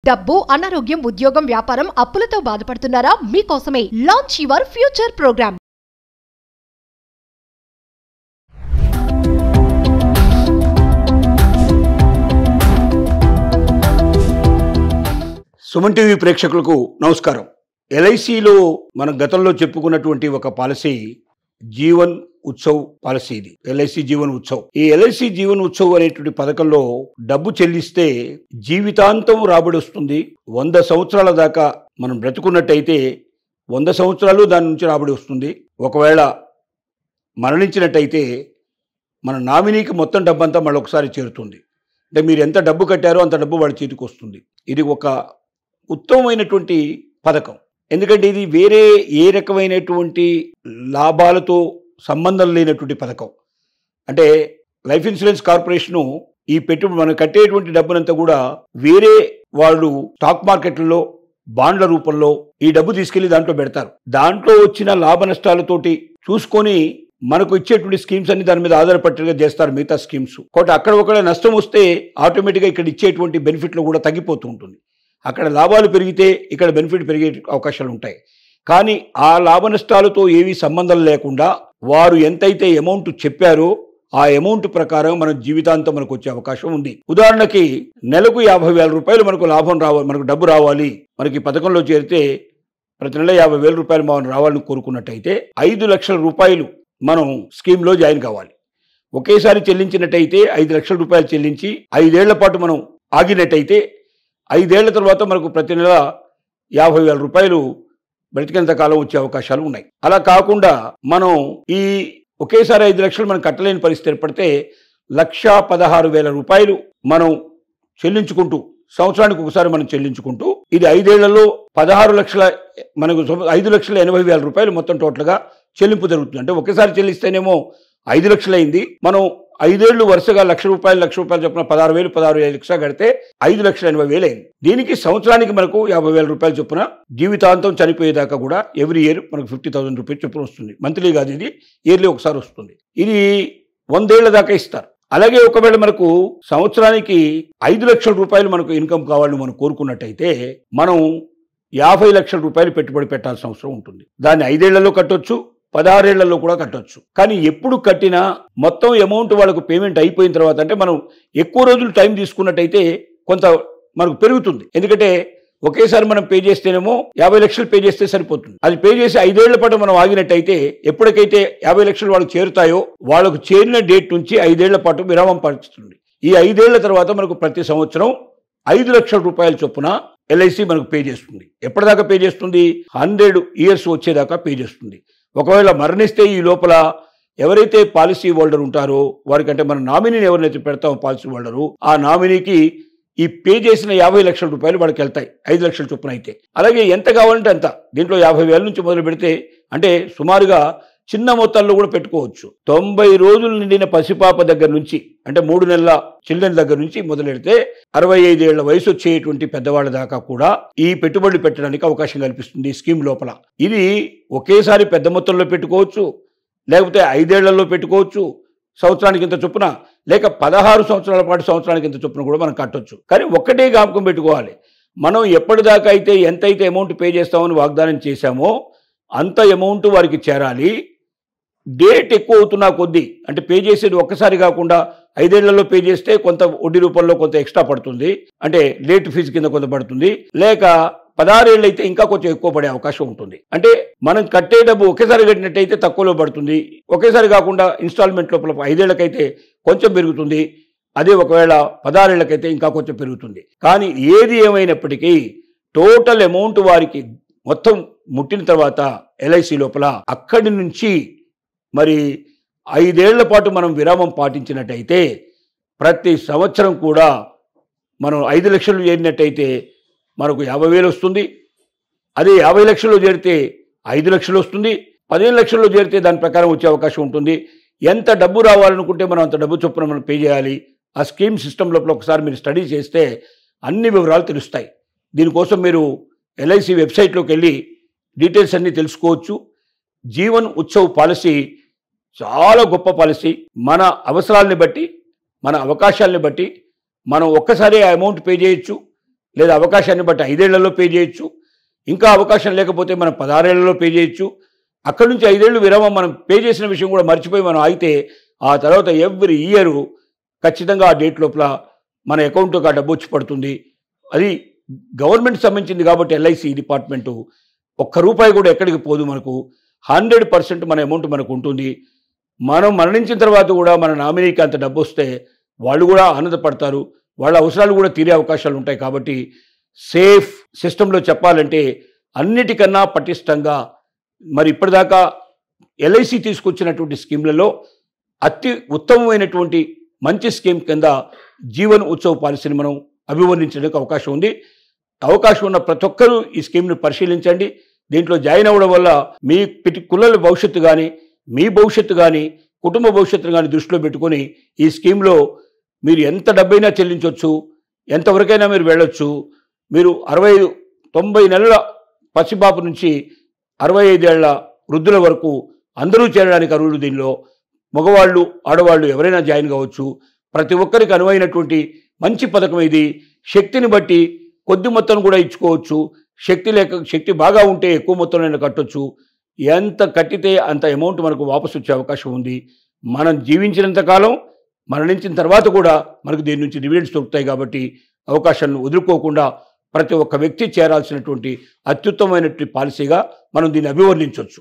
డబ్బు, అనారోగ్యం, ఉద్యోగం, వ్యాపారం, అప్పులతో బాధపడుతున్నారా? మీకోసమే launch your future program. Suman TV ప్రేక్షకులకు నమస్కారం. ఎల్ఐసిలో మనం గతంలో చెప్పుకున్నటువంటి ఒక పాలసీ జీవన్ ఉత్సవ్ పాలసీ. ఇది ఎల్ఐసి జీవన్ ఉత్సవ్. ఈ ఎల్ఐసి జీవన్ ఉత్సవ్ అనేటువంటి పథకంలో డబ్బు చెల్లిస్తే జీవితాంతం రాబడి వస్తుంది. 100 సంవత్సరాల దాకా మనం బ్రతుకున్నట్టయితే 100 సంవత్సరాలు దాని నుంచి రాబడి వస్తుంది. ఒకవేళ మరణించినట్టయితే మన నామినీకి మొత్తం డబ్బంతా మళ్ళీ ఒకసారి చేరుతుంది. అంటే మీరు ఎంత డబ్బు కట్టారో అంత డబ్బు వాళ్ళ చేతికి వస్తుంది. ఇది ఒక ఉత్తమమైనటువంటి పథకం. ఎందుకంటే ఇది వేరే ఏ రకమైనటువంటి లాభాలతో సంబంధం లేనటువంటి పథకం. అంటే లైఫ్ ఇన్సూరెన్స్ కార్పొరేషను ఈ పెట్టుబడి మనం కట్టేటువంటి డబ్బునంతా కూడా వేరే వాళ్ళు స్టాక్ మార్కెట్లలో బాండ్ల రూపంలో ఈ డబ్బు తీసుకెళ్లి దాంట్లో పెడతారు. దాంట్లో వచ్చిన లాభ నష్టాలతోటి చూసుకొని మనకు ఇచ్చేటువంటి స్కీమ్స్ అన్ని దాని మీద ఆధారపట్టేలా చేస్తారు మిగతా స్కీమ్స్. కాబట్టి అక్కడ ఒకవేళ నష్టం వస్తే ఆటోమేటిక్గా ఇక్కడ ఇచ్చేటువంటి బెనిఫిట్లు కూడా తగ్గిపోతూ ఉంటుంది. అక్కడ లాభాలు పెరిగితే ఇక్కడ బెనిఫిట్ పెరిగే అవకాశాలు ఉంటాయి. కానీ ఆ లాభ నష్టాలతో ఏవీ సంబంధం లేకుండా వారు ఎంతైతే అమౌంట్ చెప్పారో ఆ అమౌంట్ ప్రకారం మన జీవితాంతం మనకు వచ్చే అవకాశం ఉంది. ఉదాహరణకి నెలకు 50,000 రూపాయలు మనకు లాభం రావాలి, మనకు డబ్బు రావాలి, మనకి పథకంలో చేరితే ప్రతి నెల 50,000 రూపాయలు మనం రావాలని కోరుకున్నట్టయితే 5 లక్షల రూపాయలు మనం స్కీమ్లో జాయిన్ కావాలి. ఒకేసారి చెల్లించినట్టయితే 5 లక్షల రూపాయలు చెల్లించి 5 ఏళ్ల పాటు మనం ఆగినట్టయితే 5 ఏళ్ల తర్వాత మనకు ప్రతి నెల 50,000 రూపాయలు బ్రతికేంత కాలం వచ్చే అవకాశాలు ఉన్నాయి. అలా కాకుండా మనం ఈ ఒకేసారి 5 లక్షలు మనం కట్టలేని పరిస్థితి ఏర్పడితే 1,16,000 రూపాయలు మనం చెల్లించుకుంటూ సంవత్సరానికి ఒకసారి మనం చెల్లించుకుంటూ ఇది 5 ఏళ్లలో 16 లక్షల మనకు 5,80,000 రూపాయలు మొత్తం టోటల్గా చెల్లింపు జరుగుతుంది. అంటే ఒకేసారి చెల్లిస్తేనేమో 5 లక్షలు అయింది. మనం 5 ఏళ్లు వరుసగా 1,00,000 రూపాయలు చొప్పున 16,000 ఎక్స్ట్రా కడితే 5,80,000 అయింది. దీనికి సంవత్సరానికి మనకు 50,000 రూపాయలు చొప్పున జీవితాంతం చనిపోయేదాకా కూడా ఎవ్రీ ఇయర్ మనకు 50,000 రూపీస్ చొప్పున వస్తుంది. మంత్లీ కాదు, ఇది ఇయర్లీ ఒకసారి వస్తుంది. ఇది 100 ఏళ్ల దాకా ఇస్తారు. అలాగే ఒకవేళ మనకు సంవత్సరానికి 5 లక్షల రూపాయలు మనకు ఇన్కమ్ కావాలని మనం కోరుకున్నట్టయితే మనం 50 లక్షల రూపాయలు పెట్టుబడి పెట్టాల్సిన అవసరం ఉంటుంది. దాన్ని 5 ఏళ్లలో కట్టొచ్చు, 16 ఏళ్లలో కూడా కట్టొచ్చు. కానీ ఎప్పుడు కట్టినా మొత్తం అమౌంట్ వాళ్ళకు పేమెంట్ అయిపోయిన తర్వాత, అంటే మనం ఎక్కువ రోజులు టైం తీసుకున్నట్టయితే కొంత మనకు పెరుగుతుంది. ఎందుకంటే ఒకేసారి మనం పే చేస్తేనేమో 50 లక్షలు పే చేస్తే సరిపోతుంది. అది పే చేసి 5 ఏళ్ల పాటు మనం ఆగినట్టయితే ఎప్పటికైతే 50 లక్షలు వాళ్ళకి చేరుతాయో వాళ్ళకు చేరిన డేట్ నుంచి 5 ఏళ్ల పాటు విరామం పడుతుంది. ఈ 5 ఏళ్ల తర్వాత మనకు ప్రతి సంవత్సరం 5 లక్షల రూపాయల చొప్పున ఎల్ఐసి మనకు పే చేస్తుంది. ఎప్పటిదాకా పే చేస్తుంది? 100 ఇయర్స్ వచ్చేదాకా పే చేస్తుంది. ఒకవేళ మరణిస్తే ఈ లోపల ఎవరైతే పాలసీ హోల్డర్ ఉంటారో వారికంటే మన నామినీని ఎవరైతే పెడతామో పాలసీ హోల్డరు, ఆ నామినీకి ఈ పే చేసిన 50 లక్షల రూపాయలు వాడికి వెళ్తాయి 5 లక్షల చొప్పున అయితే. అలాగే ఎంత కావాలంటే అంత, దీంట్లో 50,000 నుంచి మొదలు పెడితే అంటే సుమారుగా చిన్న మొత్తాల్లో కూడా పెట్టుకోవచ్చు. 90 రోజులు నిండిన పసిపాప దగ్గర నుంచి, అంటే 3 నెలల చిల్డ్రన్ దగ్గర నుంచి మొదలెడితే 65 ఏళ్ల వయసు వచ్చేటువంటి పెద్దవాళ్ళ దాకా కూడా ఈ పెట్టుబడులు పెట్టడానికి అవకాశం కల్పిస్తుంది ఈ స్కీమ్ లోపల. ఇది ఒకేసారి పెద్ద మొత్తంలో పెట్టుకోవచ్చు, లేకపోతే 5 ఏళ్లలో పెట్టుకోవచ్చు, సంవత్సరానికి ఇంత చొప్పున, లేక 16 సంవత్సరాల పాటు సంవత్సరానికి ఇంత చొప్పున కూడా మనం కట్టొచ్చు. కానీ ఒక్కటే జ్ఞాపకం పెట్టుకోవాలి, మనం ఎప్పటిదాకా అయితే ఎంతైతే అమౌంట్ పే చేస్తామని వాగ్దానం చేశామో అంత అమౌంట్ వారికి చేరాలి. డేట్ ఎక్కువ అవుతున్నా కొద్దీ, అంటే పే చేసేది ఒక్కసారి కాకుండా 5 ఏళ్లలో పే చేస్తే కొంత వడ్డీ రూపంలో కొంత ఎక్స్ట్రా పడుతుంది, అంటే లేట్ ఫీజు కింద కొంత పడుతుంది, లేక 16 ఏళ్ళు అయితే ఇంకా కొంచెం ఎక్కువ పడే అవకాశం ఉంటుంది. అంటే మనం కట్టే డబ్బు ఒకేసారి కట్టినట్టయితే తక్కువలో పడుతుంది, ఒకేసారి కాకుండా ఇన్స్టాల్మెంట్ లోపల 5 ఏళ్లకైతే కొంచెం పెరుగుతుంది, అదే ఒకవేళ 16 ఏళ్లకైతే ఇంకా కొంచెం పెరుగుతుంది. కానీ ఏది ఏమైనప్పటికీ టోటల్ అమౌంట్ వారికి మొత్తం ముట్టిన తర్వాత ఎల్ఐసి లోపల అక్కడి నుంచి మరి 5 ఏళ్ల పాటు మనం విరామం పాటించినట్టయితే ప్రతి సంవత్సరం కూడా మనం 5 లక్షలు చేరినట్టయితే మనకు 50,000 వస్తుంది. అదే 50 లక్షల్లో చేరితే 5 లక్షలు వస్తుంది. 15 లక్షల్లో చేరితే దాని ప్రకారం వచ్చే అవకాశం ఉంటుంది. ఎంత డబ్బు రావాలనుకుంటే మనం అంత డబ్బు చొప్పున మనం పే చేయాలి. ఆ స్కీమ్ సిస్టమ్ లోపల ఒకసారి మీరు స్టడీ చేస్తే అన్ని వివరాలు తెలుస్తాయి. దీనికోసం మీరు ఎల్ఐసి వెబ్సైట్లోకి వెళ్ళి డీటెయిల్స్ అన్నీ తెలుసుకోవచ్చు. జీవన్ ఉత్సవ్ పాలసీ చాలా గొప్ప పాలసీ. మన అవసరాలని బట్టి, మన అవకాశాలని బట్టి మనం ఒక్కసారి ఆ అమౌంట్ పే చేయొచ్చు, లేదా అవకాశాన్ని బట్టి 5 ఏళ్లలో పే చేయొచ్చు. ఇంకా అవకాశం లేకపోతే మనం 16 ఏళ్లలో పే చేయొచ్చు. అక్కడి నుంచి 5 ఏళ్ళు విరామం మనం పే చేసిన విషయం కూడా మర్చిపోయి మనం ఆగితే ఆ తర్వాత ఎవ్రీ ఇయర్ ఖచ్చితంగా ఆ డేట్ లోపల మన అకౌంట్కి ఆ డబ్బు వచ్చి పడుతుంది. అది గవర్నమెంట్ సంబంధించింది కాబట్టి ఎల్ఐసి డిపార్ట్మెంటు ₹1 కూడా ఎక్కడికి పోదు. మనకు 100% మన అమౌంట్ మనకు ఉంటుంది. మనం మరణించిన తర్వాత కూడా మన నామినీకి అంత డబ్బు వస్తే వాళ్ళు కూడా ఆనందపడతారు. వాళ్ళ అవసరాలు కూడా తీరే అవకాశాలు ఉంటాయి. కాబట్టి సేఫ్ సిస్టంలో చెప్పాలంటే అన్నిటికన్నా పటిష్టంగా మరి ఇప్పటిదాకా ఎల్ఐసి తీసుకొచ్చినటువంటి స్కీమ్లలో అతి ఉత్తమమైనటువంటి మంచి స్కీమ్ కింద జీవన్ ఉత్సవ్ పాలసీని మనం అభివర్ణించడానికి అవకాశం ఉంది. అవకాశం ఉన్న ప్రతి ఒక్కరూ ఈ స్కీమ్ను పరిశీలించండి. దీంట్లో జాయిన్ అవ్వడం వల్ల మీ పిల్లల భవిష్యత్తు కానీ, మీ భవిష్యత్తు కానీ, కుటుంబ భవిష్యత్తును కానీ దృష్టిలో పెట్టుకొని ఈ స్కీమ్లో మీరు ఎంత డబ్బైనా చెల్లించవచ్చు, ఎంతవరకైనా మీరు వెళ్ళొచ్చు. మీరు 65-90 నెలల పసిబాబు నుంచి 65 ఏళ్ల వృద్ధుల వరకు అందరూ చేరడానికి అర్హులు. దీనిలో మగవాళ్ళు, ఆడవాళ్ళు ఎవరైనా జాయిన్ కావచ్చు. ప్రతి ఒక్కరికి అనువైనటువంటి మంచి పథకం ఇది. శక్తిని బట్టి కొద్ది మొత్తం కూడా ఇచ్చుకోవచ్చు. శక్తి బాగా ఉంటే ఎక్కువ మొత్తంలో కట్టొచ్చు. ఎంత కట్టితే అంత అమౌంట్ మనకు వాపసు వచ్చే అవకాశం ఉంది. మనం జీవించినంత కాలం, మరణించిన తర్వాత కూడా మనకు దీని నుంచి డివిడెండ్స్ దొరుకుతాయి. కాబట్టి అవకాశాలను వదులుకోకుండా ప్రతి ఒక్క వ్యక్తి చేరాల్సినటువంటి అత్యుత్తమైనటువంటి పాలసీగా మనం దీన్ని అభివర్ణించవచ్చు.